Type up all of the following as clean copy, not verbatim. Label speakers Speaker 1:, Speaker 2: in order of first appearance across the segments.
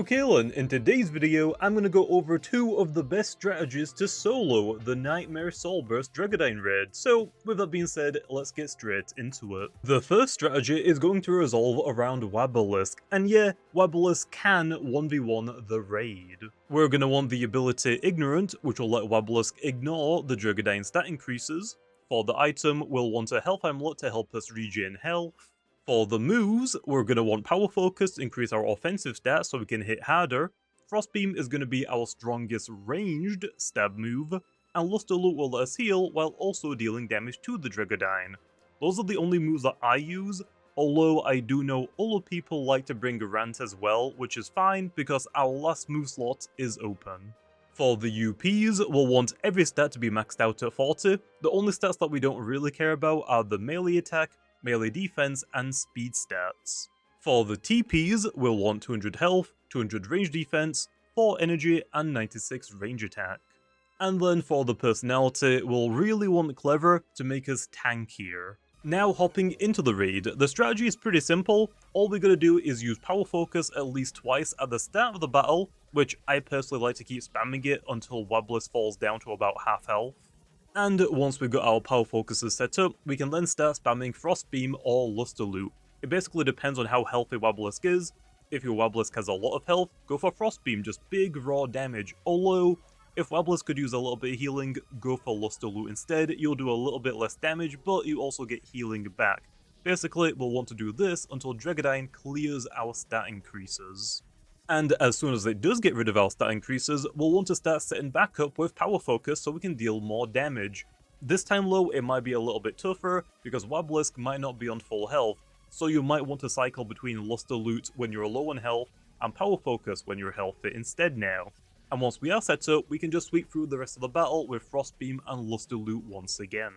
Speaker 1: Okay then, in today's video, I'm going to go over two of the best strategies to solo the Nightmare Soulburst DREGGODYNE raid, so with that being said, let's get straight into it. The first strategy is going to resolve around Wabalisc, and yeah, Wabalisc can 1v1 the raid. We're going to want the ability Ignorant, which will let Wabalisc ignore the DREGGODYNE stat increases. For the item, we'll want a health amulet to help us regen health. For the moves, we're going to want Power Focus to increase our offensive stats so we can hit harder. Frostbeam is going to be our strongest ranged stab move, and Luster Loot will let us heal while also dealing damage to the DREGGODYNE. Those are the only moves that I use, although I do know other people like to bring a Rant as well, which is fine because our last move slot is open. For the UPs, we'll want every stat to be maxed out at 40. The only stats that we don't really care about are the melee attack, melee defense, and speed stats. For the TPs, we'll want 200 health, 200 range defense, 4 energy, and 96 range attack. And then for the personality, we'll really want Clever to make us tankier. Now hopping into the raid, the strategy is pretty simple. All we gotta do is use Power Focus at least twice at the start of the battle, which I personally like to keep spamming it until Wabalisc falls down to about half health. And once we've got our Power Focuses set up, we can then start spamming Frostbeam or Luster Loot. It basically depends on how healthy Wabalisc is. If your Wabalisc has a lot of health, go for Frostbeam, just big raw damage. Although, if Wabalisc could use a little bit of healing, go for Luster Loot instead. You'll do a little bit less damage, but you also get healing back. Basically, we'll want to do this until DREGGODYNE clears our stat increases. And as soon as it does get rid of our stat increases, we'll want to start setting back up with Power Focus so we can deal more damage. This time though, it might be a little bit tougher, because Wabalisc might not be on full health, so you might want to cycle between Luster Loot when you're low on health, and Power Focus when you're healthy instead now. And once we are set up, we can just sweep through the rest of the battle with Frostbeam and Luster Loot once again.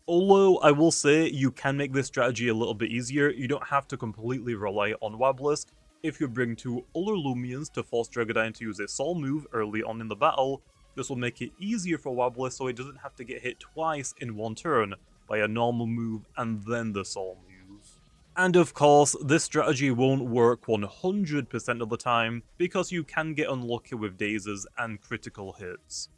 Speaker 1: Although, I will say, you can make this strategy a little bit easier. You don't have to completely rely on Wabalisc. If you bring two other Loomians to force DREGGODYNE to use a soul move early on in the battle, this will make it easier for Wabalisc so it doesn't have to get hit twice in one turn by a normal move and then the soul move. And of course, this strategy won't work 100% of the time, because you can get unlucky with dazes and critical hits.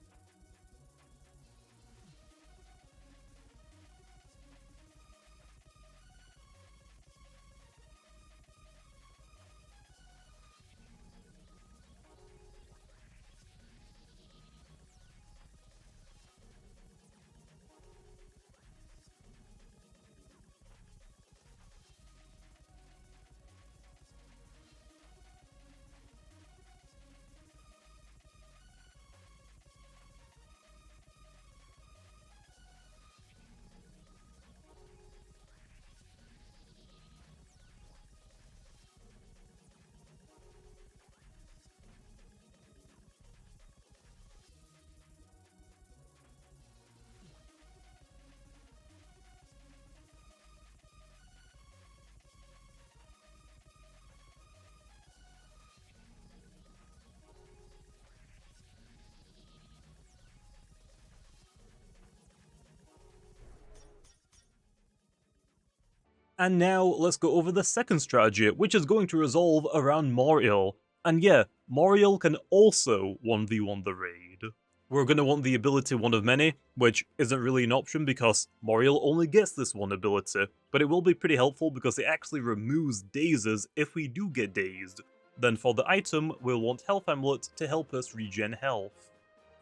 Speaker 1: And now, let's go over the second strategy, which is going to resolve around Moreel. And yeah, Moreel can also 1v1 the raid. We're going to want the ability One of Many, which isn't really an option because Moreel only gets this one ability, but it will be pretty helpful because it actually removes dazes if we do get dazed. Then for the item, we'll want Health Amulet to help us regen health.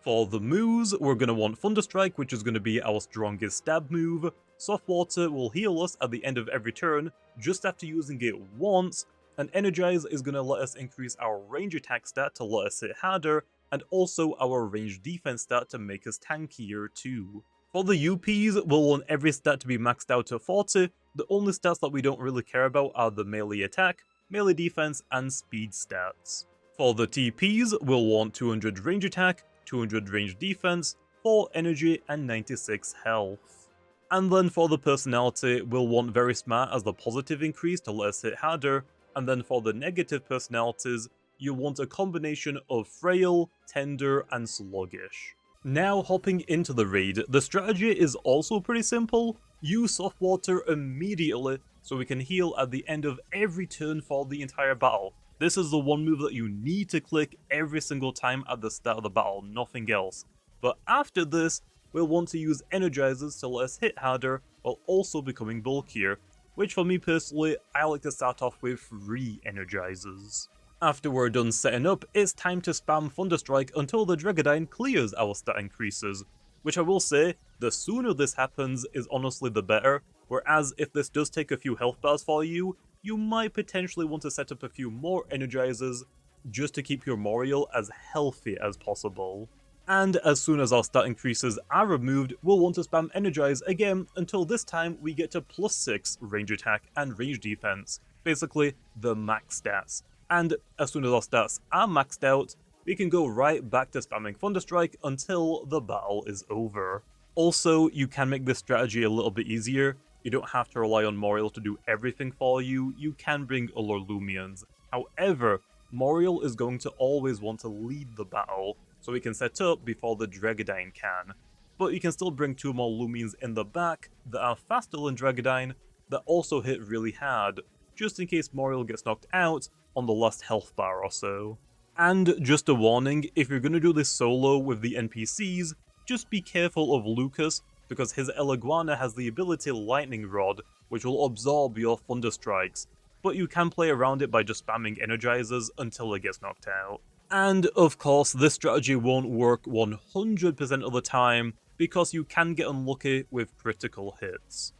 Speaker 1: For the moves, we're going to want Thunderstrike, which is going to be our strongest stab move. Soft Water will heal us at the end of every turn, just after using it once, and Energize is going to let us increase our range attack stat to let us hit harder, and also our range defense stat to make us tankier too. For the UPs, we'll want every stat to be maxed out at 40, the only stats that we don't really care about are the melee attack, melee defense, and speed stats. For the TPs, we'll want 200 range attack, 200 range defense, 4 energy, and 96 health. And then for the personality, we'll want Very Smart as the positive increase to let us hit harder, and then for the negative personalities, you'll want a combination of Frail, Tender, and Sluggish. Now hopping into the raid, the strategy is also pretty simple. Use Soft Water immediately so we can heal at the end of every turn for the entire battle. This is the one move that you need to click every single time at the start of the battle, nothing else. But after this, we'll want to use energizers to let us hit harder while also becoming bulkier, which for me personally, I like to start off with 3 energizers. After we're done setting up, it's time to spam Thunderstrike until the DREGGODYNE clears our stat increases, which I will say, the sooner this happens is honestly the better, whereas if this does take a few health bars for you, you might potentially want to set up a few more energizers just to keep your Moreel as healthy as possible. And as soon as our stat increases are removed, we'll want to spam Energize again until this time we get to +6 range attack and range defense, basically the max stats. And as soon as our stats are maxed out, we can go right back to spamming Thunderstrike until the battle is over. Also, you can make this strategy a little bit easier. You don't have to rely on Moreel to do everything for you, you can bring other Loomians. However, Moreel is going to always want to lead the battle, so we can set up before the DREGGODYNE can. But you can still bring 2 more Loomians in the back that are faster than DREGGODYNE that also hit really hard, just in case Moreel gets knocked out on the last health bar or so. And just a warning, if you're going to do this solo with the NPCs, just be careful of Lucas, because his Iguana has the ability Lightning Rod, which will absorb your Thunder Strikes, but you can play around it by just spamming Energizers until it gets knocked out. And of course, this strategy won't work 100% of the time, because you can get unlucky with critical hits.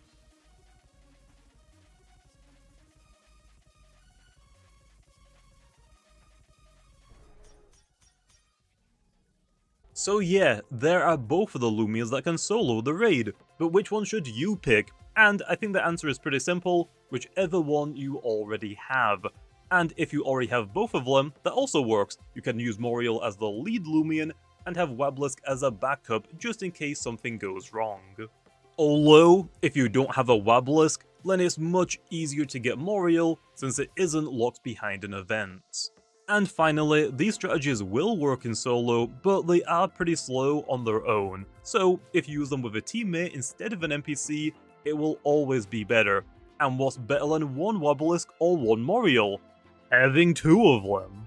Speaker 1: So yeah, there are both of the Loomians that can solo the raid, but which one should you pick? And I think the answer is pretty simple, whichever one you already have. And if you already have both of them, that also works. You can use Moreel as the lead Loomian, and have Wabalisc as a backup just in case something goes wrong. Although, if you don't have a Wabalisc, then it's much easier to get Moreel, since it isn't locked behind an event. And finally, these strategies will work in solo, but they are pretty slow on their own, so if you use them with a teammate instead of an NPC, it will always be better. And what's better than one Wabalisc or one Moreel? Having 2 of them.